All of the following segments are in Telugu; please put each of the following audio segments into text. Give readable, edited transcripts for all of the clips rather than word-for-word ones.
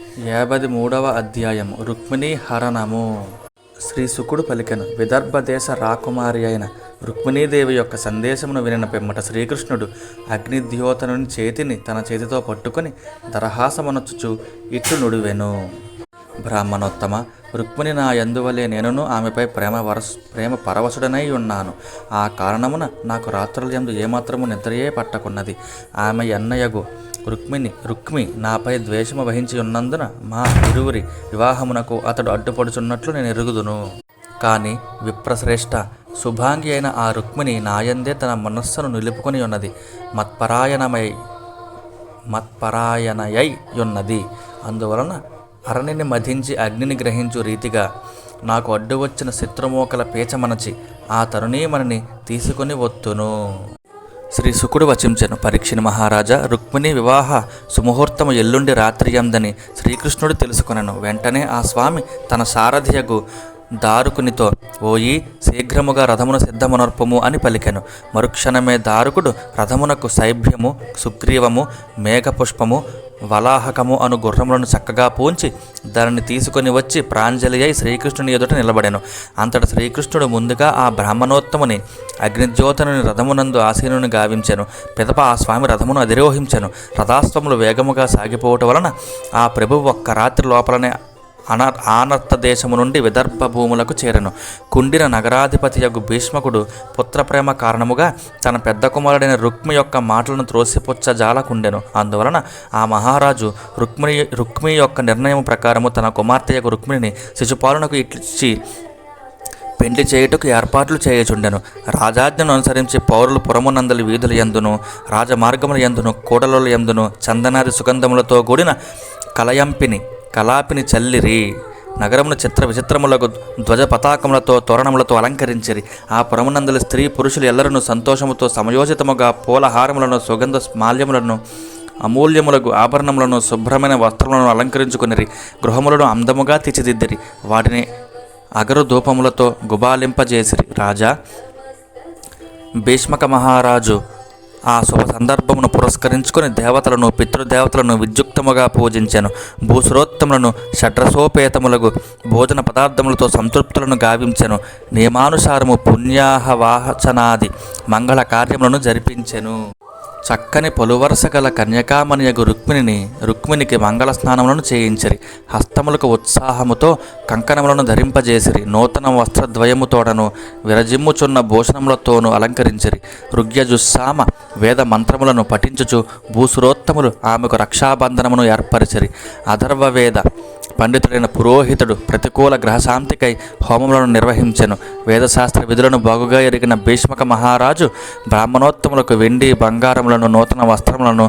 53వ అధ్యాయము రుక్మిణీ హరణము. శ్రీ శుకుడు పలికెను. విదర్భ దేశ రాకుమారి అయిన రుక్మిణీదేవి యొక్క సందేశమును వినిన పిమ్మట శ్రీకృష్ణుడు అగ్నిద్యోతనుని చేతిని తన చేతితో పట్టుకొని దరహాసమనొచ్చుచు ఇట్లు నుడివెను. బ్రాహ్మణోత్తమ, రుక్మిణి నా యందువలే నేనును ఆమెపై ప్రేమ పరవశుడనై ఉన్నాను. ఆ కారణమున నాకు రాత్రుల యందు ఏమాత్రము నిద్రయే పట్టకున్నది. ఆమె అన్నయగు రుక్మి నాపై ద్వేషము వహించి ఉన్నందున మా ఇరువురి వివాహమునకు అతడు అడ్డుపడుచున్నట్లు నేను ఎరుగుదును. కానీ విప్రశ్రేష్ఠ, శుభాంగి అయిన ఆ రుక్మిణి నాయందే తన మనస్సును నిలుపుకొని ఉన్నది, మత్పరాయణయై ఉన్నది. అందువలన అరణిని మధించి అగ్నిని గ్రహించు రీతిగా నాకు అడ్డు వచ్చిన శత్రుమోకల పేచమనచి ఆ తరుణీమణిని తీసుకుని వత్తును. శ్రీ శుకుడు వచించెను. పరీక్షిని మహారాజా, రుక్మిణి వివాహ సుముహూర్తము ఎల్లుండి రాత్రి యందని శ్రీకృష్ణుడు తెలుసుకొనెను. వెంటనే ఆ స్వామి తన సారథియగు దారుకునితో, ఓయి శీఘ్రముగా రథమును సిద్ధమునర్పము అని పలికెను. మరుక్షణమే దారుకుడు రథమునకు శైభ్యము, సుగ్రీవము, మేఘపుష్పము, వలాహకము అను గుర్రములను చక్కగా పూంచి దానిని తీసుకొని వచ్చి ప్రాంజలి అయి శ్రీకృష్ణుని ఎదుట నిలబడెను. అంతట శ్రీకృష్ణుడు ముందుగా ఆ బ్రాహ్మణోత్తముని అగ్నిజ్యోతనుని రథమునందు ఆసీనుని గావించెను. పిదప ఆ స్వామి రథమును అధిరోహించెను. రథాశ్వములు వేగముగా సాగిపోవటం వలన ఆ ప్రభువు ఒక్క రాత్రి లోపలనే ఆనర్త దేశము నుండి విదర్భ భూములకు చేరెను. కుండిన నగరాధిపతియగు భీష్మకుడు పుత్రప్రేమ కారణముగా తన పెద్ద కుమారుడైన రుక్మి యొక్క మాటలను త్రోసిపుచ్చజాలకుండెను. అందువలన ఆ మహారాజు రుక్మి యొక్క నిర్ణయం ప్రకారము తన కుమార్తెయగు రుక్మిణిని శిశుపాలునకు ఇచ్చి పెండ్లి చేయుటకు ఏర్పాట్లు చేయుచుండెను. రాజాజ్ఞను అనుసరించి పౌరులు పురమునందలి వీధుల యందును రాజమార్గముల యందును కూడల యందును చందనాది సుగంధములతో కూడిన కలాపిని చల్లిరి. నగరమును చిత్ర విచిత్రములకు ధ్వజ పతాకములతో తోరణములతో అలంకరించిరి. ఆ పురమునందలి స్త్రీ పురుషులు ఎల్లరూ సంతోషముతో సమయోచితముగా పూలహారములను, సుగంధ మాల్యములను, అమూల్యములకు ఆభరణములను, శుభ్రమైన వస్త్రములను అలంకరించుకునిరి. గృహములను అందముగా తీర్చిదిద్దిరి. వాటిని అగరు ధూపములతో గుబాలింపజేసిరి. రాజా, భీష్మక మహారాజు ఆ శుభ సందర్భమును పురస్కరించుకొని దేవతలను, పితృదేవతలను విద్యుక్తముగా పూజించెను. భూసురోత్తములను, షడ్రసోపేతములకు భోజన పదార్థములతో సంతృప్తులను గావించెను. నియమానుసారము పుణ్యాహవాచనాది మంగళ కార్యములను జరిపించెను. చక్కని పొలువరస గల కన్యకామణియగు రుక్మిణికి మంగళ స్నానములను చేయించిరి. హస్తములకు ఉత్సాహముతో కంకణములను ధరింపజేసిరి. నూతన వస్త్రద్వయముతోడను విరజిమ్ముచున్న భూషణములతోనూ అలంకరించిరి. ఋగ్యజుస్సామ వేద మంత్రములను పఠించుచు భూసురోత్తములు ఆమెకు రక్షాబంధనమును ఏర్పరిచిరి. అథర్వవేద పండితుడైన పురోహితుడు ప్రతికూల గ్రహశాంతికై హోమములను నిర్వహించెను. వేదశాస్త్ర విధులను బాగుగా ఎరిగిన భీష్మక మహారాజు బ్రాహ్మణోత్తములకు వెండి బంగారములను, నూతన వస్త్రములను,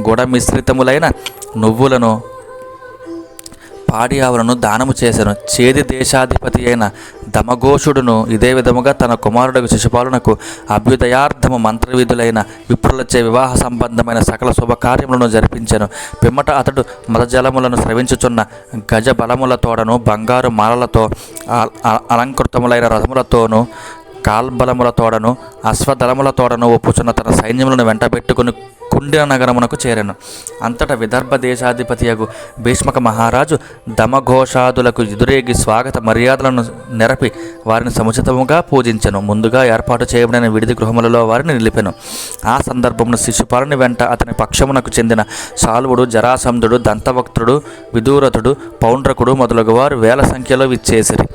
గుడమిశ్రితములైన నువ్వులను, పాడి ఆవులను దానము చేసెను. చేది దేశాధిపతి అయిన దమఘోషుడును ఇదే విధముగా తన కుమారుడు శిశుపాలునకు అభ్యుదయార్థము మంత్రవిధులైన విప్రులచే వివాహ సంబంధమైన సకల శుభకార్యములను జరిపించెను. పిమ్మట అతడు మదజలములను స్రవించుచున్న గజ బలములతోడను, బంగారు మాలలతో అలంకృతములైన రథములతోనూ, కాల్బలములతోడను, అశ్వదళములతోడను ఒప్పుచున్న తన సైన్యములను వెంటబెట్టుకుని కుండిన నగరమునకు చేరెను. అంతటా విదర్భ దేశాధిపతియగు భీష్మక మహారాజు దమఘోషాదులకు ఎదురేగి స్వాగత మర్యాదలను నెరపి వారిని సముచితముగా పూజించెను. ముందుగా ఏర్పాటు చేయబడిన విడిది గృహములలో వారిని నిలిపెను. ఆ సందర్భమును శిశుపాలుని వెంట అతని పక్షమునకు చెందిన శాల్వుడు, జరాసంధుడు, దంతవక్త్రుడు, విదూరథుడు, పౌండ్రకుడు మొదలగు వారు వేల సంఖ్యలో విచ్చేసిరి.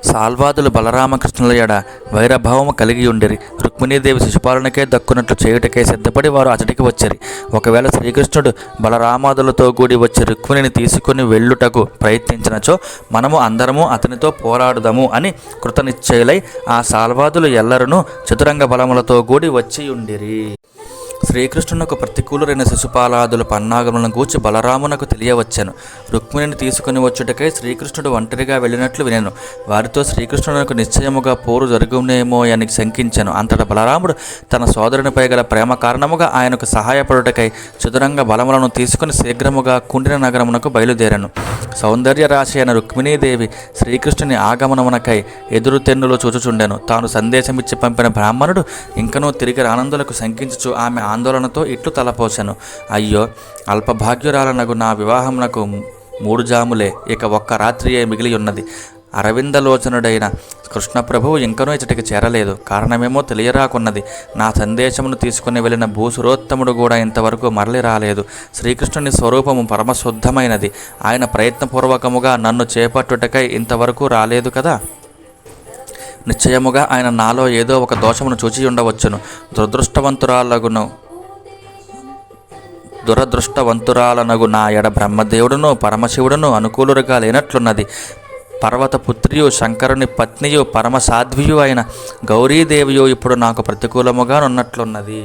సాల్వాదులు బలరామకృష్ణుల ఎడ వైరభావము కలిగి ఉండిరి. రుక్మిణీదేవి శిశుపాలనకే దక్కునట్లు చేయుటకే సిద్ధపడి వారు అతడికి వచ్చిరి. ఒకవేళ శ్రీకృష్ణుడు బలరామాదులతో కూడి వచ్చి రుక్మిణిని తీసుకుని వెళ్ళుటకు ప్రయత్నించినచో మనము అందరము అతనితో పోరాడుదాము అని కృతనిశ్చయులై ఆ సాల్వాదులు ఎల్లరూ చతురంగ బలములతో కూడి వచ్చి ఉండిరి. శ్రీకృష్ణునకు ప్రతికూలురైన శిశుపాలాదుల పన్నాగములను గూర్చి బలరామునకు తెలియవచ్చెను. రుక్మిణిని తీసుకుని వచ్చుటకై శ్రీకృష్ణుడు ఒంటరిగా వెళ్ళినట్లు వినెను. వారితో శ్రీకృష్ణునకు నిశ్చయముగా పోరు జరుగునేమో అని శంకించెను. అంతటా బలరాముడు తన సోదరునిపై గల ప్రేమ కారణముగా ఆయనకు సహాయపడుటకై చతురంగ బలములను తీసుకుని శీఘ్రముగా కుండిన నగరమునకు బయలుదేరెను. సౌందర్య రాశి అయిన రుక్మిణీదేవి శ్రీకృష్ణుని ఆగమనమునకై ఎదురు తెన్నులో చూచుచుండెను. తాను సందేశమిచ్చి పంపిన బ్రాహ్మణుడు ఇంకనూ తిరిగి రానందులకు శంకించుచు ఆమె ఆందోళనతో ఇట్లు తలపోసెను. అయ్యో, అల్పభాగ్యురాలనగు నా వివాహమునకు 3 జాములే, ఇక ఒక్క రాత్రియే మిగిలి ఉన్నది. అరవిందలోచనుడైన కృష్ణప్రభువు ఇంకనూ ఇచ్చటికి చేరలేదు. కారణమేమో తెలియరాకున్నది. నా సందేశమును తీసుకుని వెళ్ళిన భూసురోత్తముడు కూడా ఇంతవరకు మరలి రాలేదు. శ్రీకృష్ణుని స్వరూపము పరమశుద్ధమైనది. ఆయన ప్రయత్నపూర్వకముగా నన్ను చేపట్టుటకై ఇంతవరకు రాలేదు కదా. నిశ్చయముగా ఆయన నాలో ఏదో ఒక దోషమును చూచి ఉండవచ్చును. దురదృష్టవంతురాలనగు నా ఎడ బ్రహ్మదేవుడును పరమశివుడును అనుకూలురుగా లేనట్లున్నది. పర్వతపుత్రియు శంకరుని పత్నియు పరమసాధ్వియు అయిన గౌరీదేవియు ఇప్పుడు నాకు ప్రతికూలముగా నున్నట్లున్నది.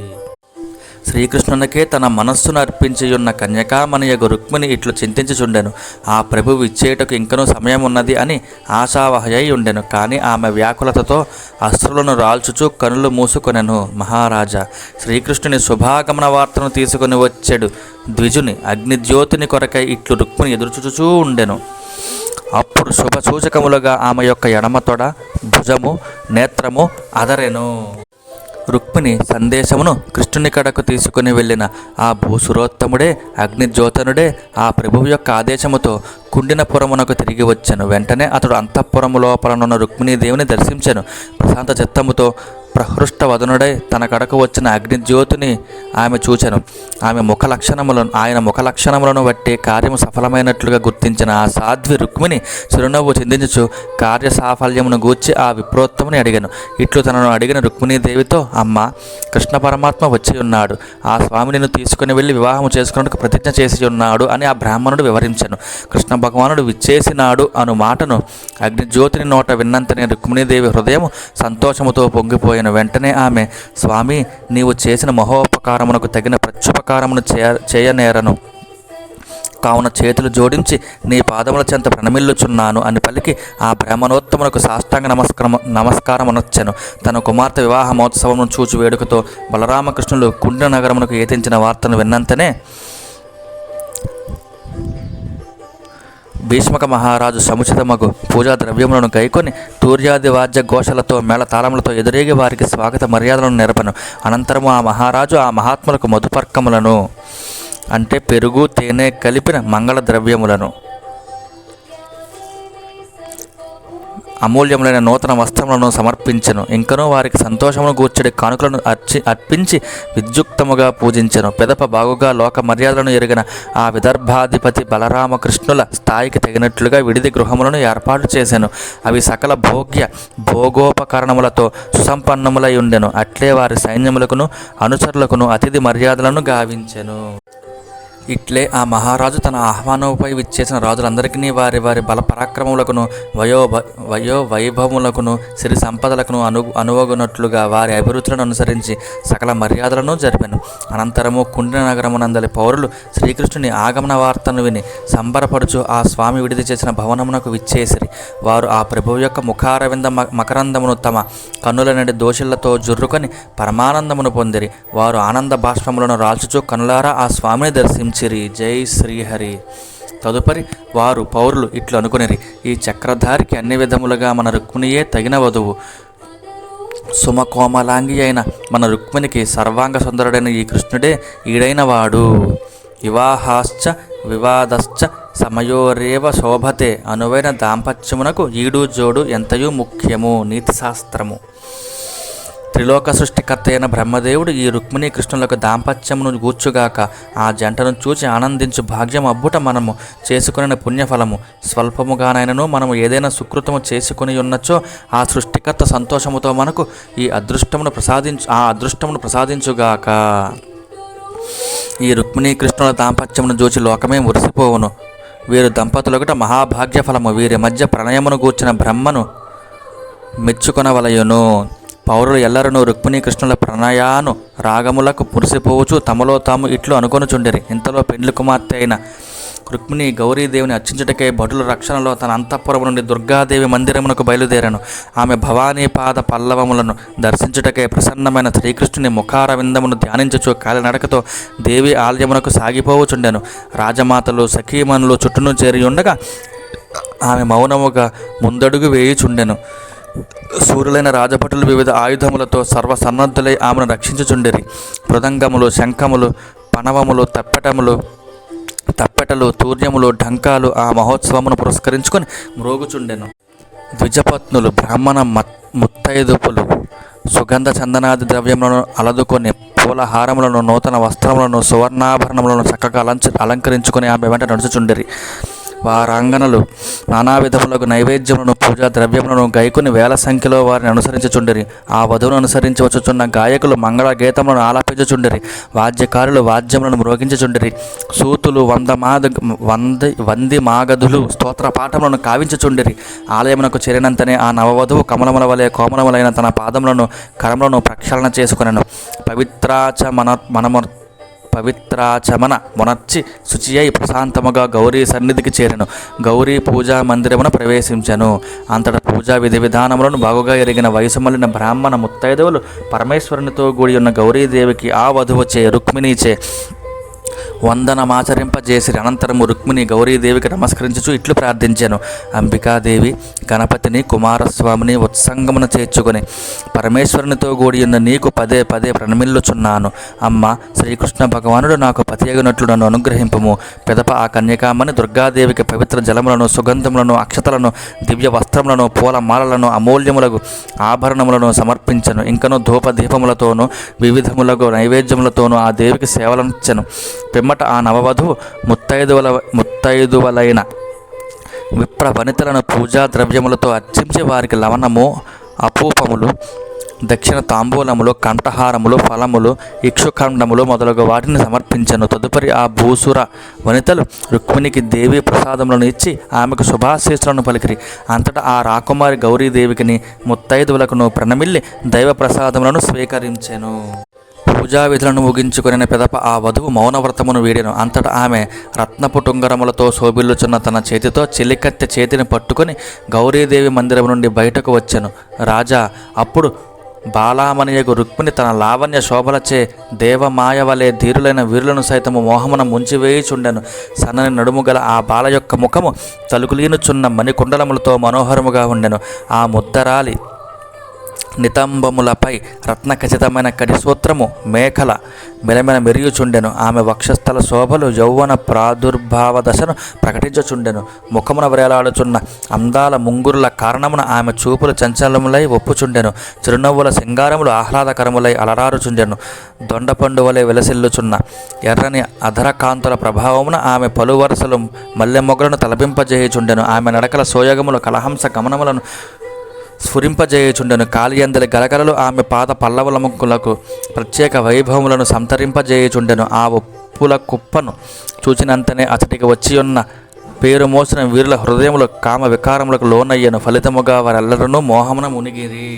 శ్రీకృష్ణునికే తన మనస్సును అర్పించియున్న కన్యకామణియగు రుక్మిణి ఇట్లు చింతించుచుండెను. ఆ ప్రభువు ఇచ్చేటకు ఇంకనూ సమయం ఉన్నది అని ఆశావహయై ఉండెను. కానీ ఆమె వ్యాకులతతో అశ్రులను రాల్చుచూ కనులు మూసుకొనెను. మహారాజా, శ్రీకృష్ణుని శుభాగమన వార్తను తీసుకుని వచ్చాడు ద్విజుని అగ్నిజ్యోతిని కొరకై ఇట్లు రుక్మిణి ఎదురుచూచుచూ ఉండెను. అప్పుడు శుభ సూచకములుగా ఆమె యొక్క ఎడమతొడ, భుజము, నేత్రము అదరెను. రుక్మిణి సందేశమును కృష్ణుని కడకు తీసుకుని వెళ్ళిన ఆ భూసురోత్తముడే, అగ్నిజ్యోతనుడే ఆ ప్రభువు యొక్క ఆదేశముతో కుండినపురమునకు తిరిగి వచ్చెను. వెంటనే అతడు అంతఃపురము లోపలనున్న రుక్మిణీదేవిని దర్శించెను. ప్రశాంత చిత్తముతో ప్రహృష్ట వదనుడై తన కడకు వచ్చిన అగ్నిజ్యోతిని ఆమె చూచెను. ఆయన ముఖ లక్షణములను బట్టి కార్యము సఫలమైనట్లుగా గుర్తించిన ఆ సాధ్వి రుక్మిణి చిరునవ్వు చిందించుచు కార్య సాఫల్యమును గూర్చి ఆ విప్రోత్తముని అడిగను. ఇట్లు తనను అడిగిన రుక్మిణీదేవితో, అమ్మ, కృష్ణ పరమాత్మ వచ్చి ఉన్నాడు. ఆ స్వామి నిన్ను తీసుకుని వెళ్ళి వివాహము చేసుకున్నట్టుకు ప్రతిజ్ఞ చేసి ఉన్నాడు అని ఆ బ్రాహ్మణుడు వివరించెను. కృష్ణ భగవానుడు విచ్చేసినాడు అను మాటను అగ్నిజ్యోతిని నోట విన్నంతనే రుక్మిణీదేవి హృదయము సంతోషముతో పొంగిపోయిన. వెంటనే ఆమె, స్వామి, నీవు చేసిన మహోపకారమునకు తగిన ప్రత్యుపకారమును చేయనేరను. కావున చేతులు జోడించి నీ పాదముల చెంత ప్రణమిల్లుచున్నాను అని పలికి ఆ బ్రాహ్మణోత్తమునకు సాష్టాంగ నమస్కారమునొచ్చెను. తన కుమార్తె వివాహ మహోత్సవమును చూచి వేడుకతో బలరామకృష్ణులు కుండిన నగరమునకు ఏతించిన వార్తను విన్నంతనే భీష్మక మహారాజు సముచితమగు పూజా ద్రవ్యములను గైకొని తూర్యాది వాద్య ఘోషలతో మేళతాళములతో ఎదురేగి వారికి స్వాగత మర్యాదలను నెరపను. అనంతరము ఆ మహారాజు ఆ మహాత్ములకు మధుపర్కములను, అంటే పెరుగు, తేనె కలిపిన మంగళ ద్రవ్యములను, అమూల్యములైన నూతన వస్త్రములను సమర్పించెను. ఇంకనూ వారికి సంతోషమును గూర్చడి కానుకలను అర్పించి విద్యుక్తముగా పూజించెను. పెదప బాగుగా లోక మర్యాదలను ఎరిగిన ఆ విదర్భాధిపతి బలరామకృష్ణుల స్థాయికి తగినట్లుగా విడిది గృహములను ఏర్పాటు చేశాను. అవి సకల భోగోపకరణములతో సుసంపన్నములై ఉండెను. అట్లే వారి సైన్యములకును అనుచరులకును అతిథి మర్యాదలను గావించెను. ఇట్లే ఆ మహారాజు తన ఆహ్వానముపై విచ్చేసిన రాజులందరికీ వారి వారి బల పరాక్రమములకును వైభవములకును సిరి సంపదలకును అనువగునట్లుగా వారి అభిరుచులను అనుసరించి సకల మర్యాదలను జరిపెను. అనంతరము కుండిన నగరమునందలి పౌరులు శ్రీకృష్ణుని ఆగమన వార్తను విని సంబరపడుచు ఆ స్వామి విడిది చేసిన భవనమునకు విచ్చేసిరి. వారు ఆ ప్రభువు యొక్క ముఖారవింద మకరందమును తమ కన్నుల నుండి దోషులతో జుర్రుకొని పరమానందమును పొందిరి. వారు ఆనంద బాష్పములను రాల్చుచు కనులారా ఆ స్వామిని దర్శించి జై శ్రీహరి. తదుపరి వారు పౌరులు ఇట్లు అనుకునిరి, ఈ చక్రధారికి అన్ని విధములుగా మన రుక్మిణియే తగిన వధువు. సుమకోమలాంగి అయిన మన రుక్మిణికి సర్వాంగ సుందరుడైన ఈ కృష్ణుడే ఈడైన వాడు. వివాహాశ్చ వివాదశ్చ సమయోరేవ శోభతే. అనువైన దాంపత్యమునకు ఈడు జోడు ఎంతయూ ముఖ్యము. నీతిశాస్త్రము. త్రిలోక సృష్టికర్త అయిన బ్రహ్మదేవుడు ఈ రుక్మిణీ కృష్ణులకు దాంపత్యమును గూర్చుగాక ఆ జంటను చూచి ఆనందించు భాగ్యం అబ్బుట మనము చేసుకుని పుణ్యఫలము. స్వల్పముగానైనను మనము ఏదైనా సుకృతము చేసుకుని ఉన్నచో ఆ సృష్టికర్త సంతోషముతో మనకు ఆ అదృష్టమును ప్రసాదించుగాక. ఈ రుక్మిణీ కృష్ణుల దాంపత్యమును చూచి లోకమే మురిసిపోవును. వీరు దంపతులొకట మహాభాగ్యఫలము. వీరి మధ్య ప్రణయమును గూర్చిన బ్రహ్మను మెచ్చుకొనవలయును. పౌరులు ఎల్లరూ రుక్మిణీ కృష్ణుల ప్రణయాను రాగములకు మురిసిపోవచ్చు తమలో తాము ఇట్లు అనుకొనుచుండిరి. ఇంతలో పెండ్లి కుమార్తె అయిన రుక్మిణి గౌరీదేవిని అర్చించుటకై భటుల రక్షణలో తన అంతఃపురము నుండి దుర్గాదేవి మందిరమునకు బయలుదేరాను. ఆమె భవానీ పాద పల్లవములను దర్శించుటకై ప్రసన్నమైన శ్రీకృష్ణుని ముఖారవిందమును ధ్యానించుచు కాలినడకతో దేవి ఆలయమునకు సాగిపోవచుండెను. రాజమాతలు సఖీమణులు చుట్టూను చేరి ఉండగా ఆమె మౌనముగా ముందడుగు వేయుచుండెను. సూర్యులైన రాజభటులు వివిధ ఆయుధములతో సర్వసన్నద్ధులై ఆమెను రక్షించుచుండిరి. మృదంగములు, శంఖములు, పనవములు, తప్పెటలు, తూర్యములు, ఢంకాలు ఆ మహోత్సవమును పురస్కరించుకొని మ్రోగుచుండెను. ద్విజపత్నులు, బ్రాహ్మణ ముత్తైదుపులు సుగంధ చందనాది ద్రవ్యములను అలదుకొని పూలహారములను, నూతన వస్త్రములను, సువర్ణాభరణములను చక్కగా అలంకరించుకొని ఆమె వెంట నడుచుచుండిరి. వారాంగనలు నానా విధములకు నైవేద్యములను, పూజా ద్రవ్యములను గైకుని వేల సంఖ్యలో వారిని అనుసరించుచుండిరి. ఆ వధువును అనుసరించి వచ్చుచున్న గాయకులు మంగళ గీతములను ఆలాపించుచుండిరి. వాద్యకారులు వాద్యములను మ్రోగించుచుండిరి. సూతులు వంది మాగధులు స్తోత్ర పాఠములను కావించుచుండిరి. ఆలయమునకు చేరినంతనే ఆ నవవధువు కమలముల వలె కోమలములైన తన పాదములను, కరములను ప్రక్షాళన చేసుకొనెను. పవిత్రాచమన మొనర్చి శుచి అయి ప్రశాంతముగా గౌరీ సన్నిధికి చేరెను. గౌరీ పూజా మందిరమున ప్రవేశించెను. అంతటా పూజా విధి విధానములను బాగుగా ఎరిగిన వయసు మళ్ళిన బ్రాహ్మణ ముత్తైదువులు పరమేశ్వరునితో కూడి ఉన్న గౌరీదేవికి ఆ వధువుచే రుక్మిణీచే వందనమాచరింపజేసిరి. అనంతరము రుక్మిణి గౌరీదేవికి నమస్కరించుచు ఇట్లు ప్రార్థించాను. అంబికాదేవి గణపతిని, కుమారస్వామిని ఉత్సంగమున చేర్చుకొని పరమేశ్వరునితో కూడి ఉన్న నీకు పదే పదే ప్రణమిల్లుచున్నాను. అమ్మ శ్రీకృష్ణ భగవానుడు నాకు పతియగునట్లు నన్ను అనుగ్రహింపము. పిదప ఆ కన్యకామని దుర్గాదేవికి పవిత్ర జలములను, సుగంధములను, అక్షతలను, దివ్య వస్త్రములను, పూలమాలలను, అమూల్యములకు ఆభరణములను సమర్పించను. ఇంకను ధూపదీపములతోనూ వివిధములకు నైవేద్యములతోనూ ఆ దేవికి సేవలంచెను. పిమ్మట ఆ నవవధువు ముత్తైదువలైన విప్ర వనితలను పూజా ద్రవ్యములతో అర్చించి వారికి లవణము, అపూపములు, దక్షిణ తాంబూలములు, కంఠహారములు, ఫలములు, ఇక్షుఖండములు మొదలగు వాటిని సమర్పించను. తదుపరి ఆ భూసుర వనితలు రుక్మిణికి దేవీ ప్రసాదములను ఇచ్చి ఆమెకు శుభాశీస్సులను పలికిరి. అంతటా ఆ రాకుమారి గౌరీదేవికిని ముత్తైదువులకును ప్రణమిల్లి దైవ ప్రసాదములను స్వీకరించెను. పూజా విధులను ముగించుకుని పిదప ఆ వధువు మౌనవ్రతమును వీడెను. అంతటా ఆమె రత్నపుటుంగరములతో శోభిల్లుచున్న తన చేతితో చెలికత్తె చేతిని పట్టుకొని గౌరీదేవి మందిరము నుండి బయటకు వచ్చెను. రాజా అప్పుడు బాలామణియగు రుక్మిణి తన లావణ్య శోభలచే దేవమాయ వలె ధీరులైన వీరులను సైతము మోహమున ముంచివేయుచుండెను. సన్నని నడుము గల ఆ బాల యొక్క ముఖము తలుకులీనుచున్న మణికుండలములతో మనోహరముగా ఉండెను. ఆ ముద్దరాలి నితంబములపై రత్నఖచితమైన కడిసూత్రము మేఖల మెలమెల మెరియుచుండెను. ఆమె వక్షస్థల శోభలు యౌవన ప్రాదుర్భావ దశను ప్రకటించుచుండెను. ముఖమున వ్రేలాడుచున్న అందాల ముంగురుల కారణమున ఆమె చూపులు చంచలములై ఒప్పుచుండెను. చిరునవ్వుల సింగారములు ఆహ్లాదకరములై అలరారుచుండెను. దొండపండు వలె వెలసిల్లుచున్న ఎర్రని అధరకాంతుల ప్రభావమున ఆమె పలువరసలు మల్లెమొగ్గలను తలపింపజేయుచుండెను. ఆమె నడకల సోయగములు కలహంస గమనములను స్ఫురింపజేయుచుండెను. కాలియందలి గలగలలు ఆమె పాద పల్లవలములకు ప్రత్యేక వైభవములను సంతరింపజేయుచుండెను. ఆ ఉప్పుల కుప్పను చూచినంతనే అతడికి వచ్చియున్న పేరు మోసిన వీరుల హృదయములు కామ వికారములకు లోనయ్యను. ఫలితముగా వారెల్లరూ మోహమున మునిగిరి.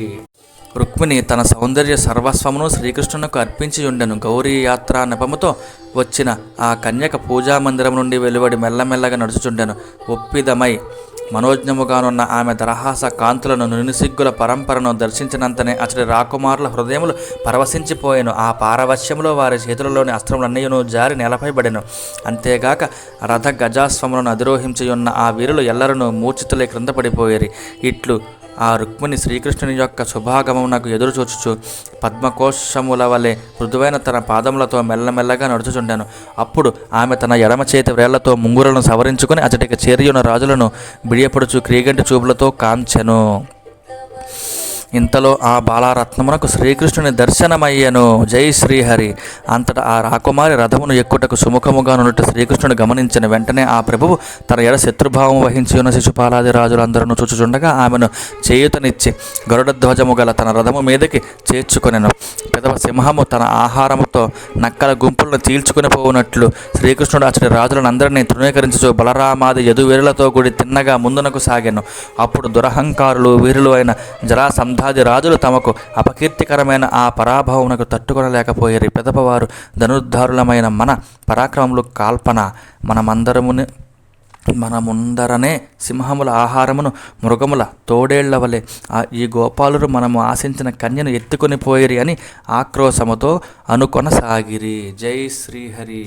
రుక్మిణి తన సౌందర్య సర్వస్వమును శ్రీకృష్ణునకు అర్పించి ఉండెను. గౌరీ యాత్రా నెపముతో వచ్చిన ఆ కన్యక పూజా మందిరం నుండి వెలువడి మెల్లమెల్లగా నడుచుచుండెను. ఒప్పిదమై మనోజ్ఞముగానున్న ఆమె దరహాస కాంతులను, నునిసిగ్గుల పరంపరను దర్శించినంతనే అతడి రాకుమారుల హృదయములు పరవశించిపోయెను. ఆ పారవశ్యములో వారి చేతులలోని అస్త్రములన్నీయును జారి నేలపై పడెను. అంతేగాక రథ గజాస్వములను అధిరోహించియున్న ఆ వీరులు ఎల్లరూ మూర్ఛితులై క్రింద పడిపోయేరి. ఇట్లు ఆ రుక్మిణి శ్రీకృష్ణుని యొక్క శుభాగమమునకు ఎదురు చూచుచు పద్మకోశముల వలె మృదువైన తన పాదములతో మెల్లమెల్లగా నడుచుచుండెను. అప్పుడు ఆమె తన ఎడమ చేతి వ్రేళ్లతో ముంగురులను సవరించుకుని అతడికి చేరియున్న రాజులను బిడియపడుచు క్రీగంటి చూపులతో కాంచెను. ఇంతలో ఆ బాలారత్నమునకు శ్రీకృష్ణుని దర్శనమయ్యను. జై శ్రీహరి. అంతటా ఆ రాకుమారి రథమును ఎక్కుటకు సుముఖముగా నుండి శ్రీకృష్ణుడు గమనించిన వెంటనే ఆ ప్రభువు తన ఎడ శత్రుభావం వహించి ఉన్న శిశుపాలాది రాజులందరూ చూచుచుండగా ఆమెను చేయుతనిచ్చి గరుడ ధ్వజము గల తన రథము మీదకి చేర్చుకొనెను. పెదవ సింహము తన ఆహారముతో నక్కల గుంపులను చీల్చుకుని పోవునట్లు శ్రీకృష్ణుడు అతడి రాజులందరినీ తృణీకరించుచు బలరామాది యదువీరులతో కూడి తిన్నగా ముందునకు సాగాను. అప్పుడు దురహంకారులు వీరులు అయిన జరాసంధాది రాజులు తమకు అపకీర్తికరమైన ఆ పరాభవమునకు తట్టుకొనలేకపోయారు. పెదపవారు ధనుర్ధారులమైన మన పరాక్రమములు కాల్పన మనముందరనే సింహముల ఆహారమును మృగముల తోడేళ్ల వలె ఈ గోపాలురు మనము ఆశించిన కన్యను ఎత్తుకొని పోయిరి అని ఆక్రోశముతో అనుకొనసాగిరి. జై శ్రీహరి.